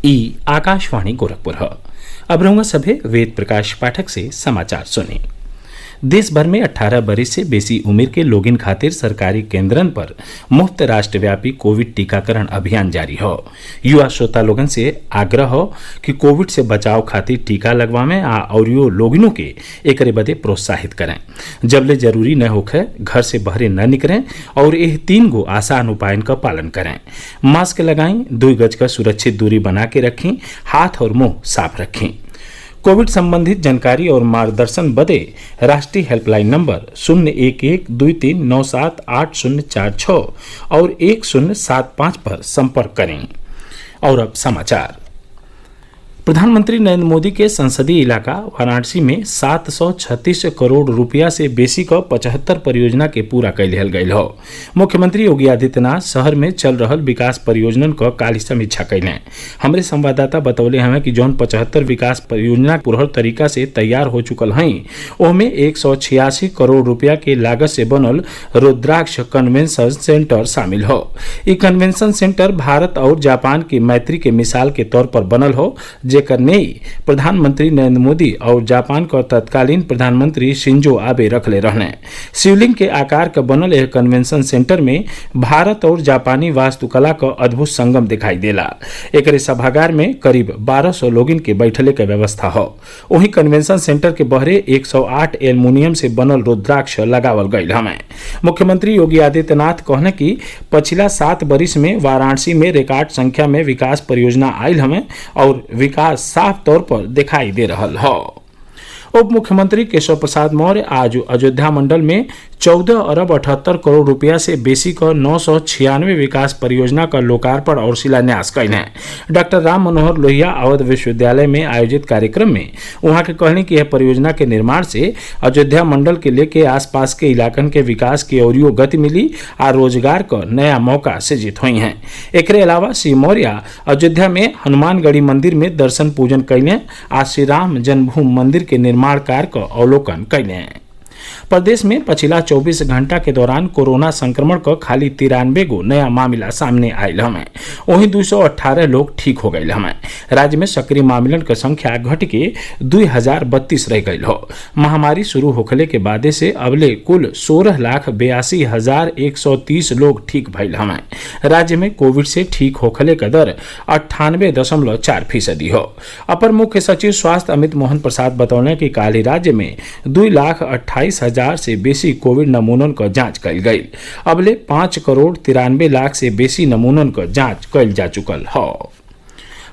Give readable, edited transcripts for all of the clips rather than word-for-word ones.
ई आकाशवाणी गोरखपुर है। अब रहूंगा सभे वेद प्रकाश पाठक से समाचार सुने। देश भर में 18 बरिस से बेसी उम्र के लोगिन खातिर सरकारी केंद्रन पर मुफ्त राष्ट्रव्यापी कोविड टीकाकरण अभियान जारी हो। युवा श्रोता लोगन से आग्रह हो कि कोविड से बचाव खातिर टीका लगवावें और यो लोगिनों के एकरे बदे प्रोत्साहित करें। जबले जरूरी न होखे घर से बहरे न निकलें और यह 3 गो आसान उपायन का पालन करें। मास्क लगाएं, 2 गज का सुरक्षित दूरी बना के रखें, हाथ और मुंह साफ रखें। कोविड संबंधित जानकारी और मार्गदर्शन बदे राष्ट्रीय हेल्पलाइन नंबर 011-2397-8046 और 1075 पर संपर्क करें। और अब समाचार। प्रधानमंत्री नरेंद्र मोदी के संसदीय इलाका वाराणसी में 736 करोड़ रुपया से बेसी का 75 परियोजना के पूरा कैल गयल हो। मुख्यमंत्री योगी आदित्यनाथ शहर में चल रहल विकास परियोजनन का काली समीक्षा कैले। हमरे संवाददाता बतौले हमें कि जौन 75 विकास परियोजना पुरहर तरीका से तैयार हो चुकल हैं, ओमे 186 करोड़ रुपया के लागत से बनल रुद्राक्ष कन्वेंशन सेंटर शामिल हो। ये कन्वेंशन सेंटर भारत और जापान की मैत्री के मिसाल के तौर पर बनल हो, जेकर नई प्रधानमंत्री नरेंद्र मोदी और जापान का तत्कालीन प्रधानमंत्री शिंजो आबे रखले रहने। शिवलिंग के आकार का बनल यह कन्वेंशन सेंटर में भारत और जापानी वास्तुकला का अद्भुत संगम दिखाई देला। एकरे सभागार में करीब 1200 लोगिन के बैठले के व्यवस्था हो। वहीं कन्वेंशन सेंटर के बहरे 108 एल्युमिनियम से बनल रुद्राक्ष लगावल गयल हमें। मुख्यमंत्री योगी आदित्यनाथ कहने की पिछला 7 बरिस में वाराणसी में रिकॉर्ड संख्या में विकास परियोजना आयल हमें और विकास साफ तौर पर दिखाई दे रहा है। उप मुख्यमंत्री केशव प्रसाद मौर्य आज अयोध्या मंडल में 14 अरब 78 करोड़ रुपया से बेसी का 996 विकास परियोजना का लोकार्पण और शिलान्यास कैले। डॉक्टर राम मनोहर लोहिया अवध विश्वविद्यालय में आयोजित कार्यक्रम में वहां के कहने की यह परियोजना के निर्माण से अयोध्या मंडल के लेके आसपास के इलाकन के विकास की ओरियो गति मिली और रोजगार का नया मौका सृजित हुई हैं। एकरे अलावा श्री मौर्य अयोध्या में हनुमानगढ़ी मंदिर में दर्शन पूजन कैले और श्री राम जन्मभूमि मंदिर के निर्माण कार्य का अवलोकन कैले। प्रदेश में पिछला 24 घंटा के दौरान कोरोना संक्रमण का खाली 93 गो नया मामला सामने आयल हमें। वहीं 218 लोग ठीक हो गए हमें। राज्य में सक्रिय मामलन की संख्या घट के 2032 रह गई हो। महामारी शुरू होखले के बाद से अबले कुल 16,82,130 लोग ठीक भइल हमें। राज्य में कोविड से ठीक होखले का दर 98.4% हो। अपर मुख्य सचिव स्वास्थ्य अमित मोहन प्रसाद बतौले कि काल राज्य में 2,28,000 से बेसी कोविड नमूनन का जांच कल गई। अबले 5,93,00,000 से बेसी नमूनन का जांच कल जा चुकल हो।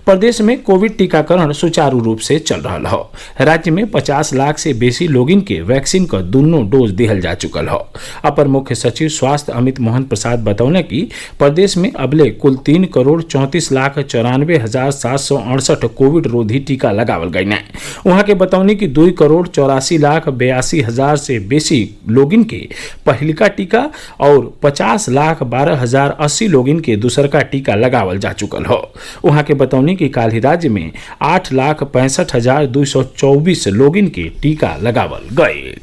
प्रदेश में कोविड टीकाकरण सुचारू रूप से चल रहा हो। राज्य में 50 लाख से बेसी लोगिन के वैक्सीन का दोनों डोज दिहल जा चुकल हो। अपर मुख्य सचिव स्वास्थ्य अमित मोहन प्रसाद बतौले कि प्रदेश में अबले कुल 3,34,94,768 कोविड रोधी टीका लगावल गई है। वहां के बतौनी कि 2,84,82,000 से बेसी लोगिन के पहलिका टीका और 50,12,080 लोगिन के दूसरका टीका लगावल जा चुकल हो। वहां के बतौनी कि काल ही राज्य में 8,65,224 लोगिन के टीका लगावल गए।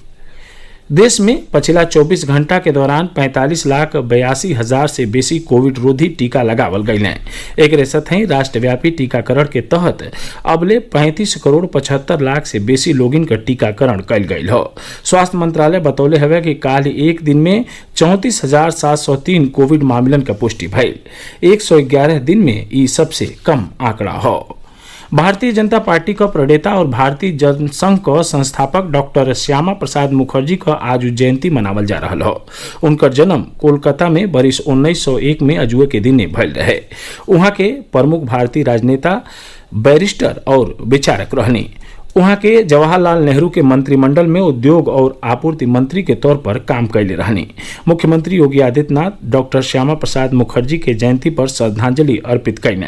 देश में पिछला 24 घंटा के दौरान 45,82,000 से बेसी कोविड रोधी टीका लगावल गई हैं। एक सतही राष्ट्रव्यापी टीकाकरण के तहत अबले 35,75,00,000 से बेसी लोगिन का टीकाकरण कल गई हो। स्वास्थ्य मंत्रालय बतौले हवे कि काल एक दिन में 34,703 कोविड मामलन का पुष्टि भइल। 111 दिन में ये सबसे कम आंकड़ा हो। भारतीय जनता पार्टी का प्रणेता और भारतीय जनसंघ का संस्थापक डॉक्टर श्यामा प्रसाद मुखर्जी का आज जयंती मनावल जा रहा हो। उनकर जन्म कोलकाता में बरिस 1901 में अजुए के दिन भइल रहे। वहाँ के प्रमुख भारतीय राजनेता, बैरिस्टर और विचारक रहनी। वहाँ के जवाहरलाल नेहरू के मंत्रिमंडल में उद्योग और आपूर्ति मंत्री के तौर पर काम कैले रहनी। मुख्यमंत्री योगी आदित्यनाथ डॉक्टर श्यामा प्रसाद मुखर्जी के जयंती पर श्रद्धांजलि अर्पित कैले।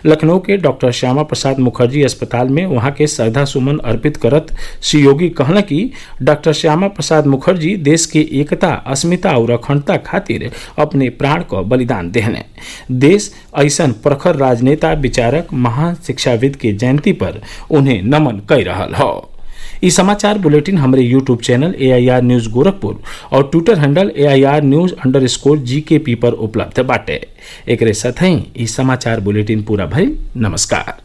लखनऊ के डॉक्टर श्यामा प्रसाद मुखर्जी अस्पताल में वहाँ के श्रद्धा सुमन अर्पित करत श्री योगी कहला कि डॉक्टर श्यामा प्रसाद मुखर्जी देश के एकता, अस्मिता और अखंडता खातिर अपने प्राण को बलिदान देहने। देश ऐसन प्रखर राजनेता, विचारक, महान शिक्षाविद के जयंती पर उन्हें नमन कर रहा हो। इस समाचार बुलेटिन हमारे YouTube channel AIR news Gorakhpur और ट्विटर हैंडल AIR news_GKP पर उपलब्ध बाटे। एक साथ ही इस समाचार बुलेटिन पूरा भइल। नमस्कार।